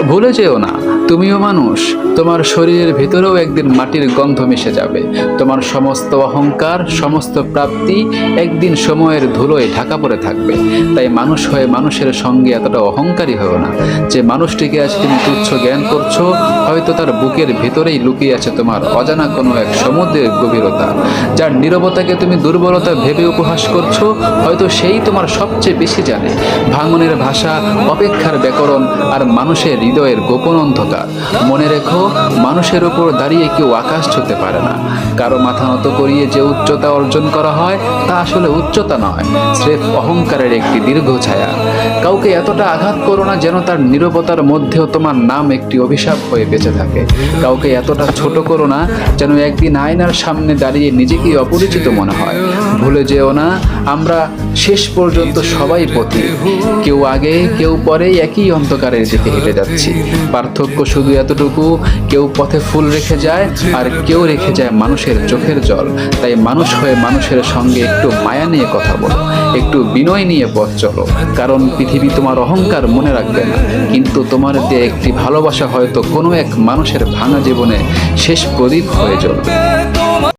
ভুলে যেও না, তুমিও মানুষ। তোমার শরীরের ভেতরেও একদিন মাটির গন্ধ মিশে যাবে। তোমার সমস্ত অহংকার, সমস্ত প্রাপ্তি একদিন সময়ের ধুলোয় ঢাকা পড়ে থাকবে। তাই মানুষ হয়ে মানুষের সঙ্গে এতটা অহংকারী হও না। যে মানুষটিকে আজ তুমি তুচ্ছ জ্ঞান করছো, হয়তো তার বুকের ভেতরেই লুকিয়ে আছে তোমার অজানা কোনো এক সমুদ্রের গভীরতা। যার নীরবতাকে তুমি দুর্বলতা ভেবে উপহাস করছো, হয়তো সেই তোমার সবচেয়ে বেশি জানে ভাঙনের ভাষা, অপেক্ষার ব্যাকরণ আর মানুষের হৃদয়ের গোপন অন্ধকার। মনে রেখো, মানুষের উপর দাঁড়িয়ে কেউ আকাশ ছুঁতে পারে না। কারো মাথা নত করিয়ে যে উচ্চতা অর্জন করা হয়, তা আসলে উচ্চতা নয়, স্রেফ অহংকারের একটি দীর্ঘ ছায়া। কাউকে এতটা আঘাত করো না যেন তার নীরবতার মধ্যেও তোমার নাম একটি অভিশাপ হয়ে বেঁচে থাকে। কাউকে এতটা ছোট করো না যেন একদিন আয়নার সামনে দাঁড়িয়ে নিজেকেই অপরিচিত মনে হয়। ভুলে যেও না, আমরা শেষ পর্যন্ত সবাই পথি, কেউ আগে কেউ পরে একই অন্ধকারের দিকে হেঁটে যাচ্ছি। পার্থক্য শুধু এতটুকু, কেউ পথে ফুল রেখে যায় আর কেউ রেখে যায় মানুষের চোখের জল। তাই মানুষ হয়ে মানুষের সঙ্গে একটু মায়া নিয়ে কথা বলো, একটু বিনয় নিয়ে পথ চলো। কারণ পৃথিবী তোমার অহংকার মনে রাখবে না, কিন্তু তোমার দিয়ে একটি ভালোবাসা হয়তো কোনো এক মানুষের ভাঙা জীবনে শেষ প্রদীপ হয়ে জ্বলবে।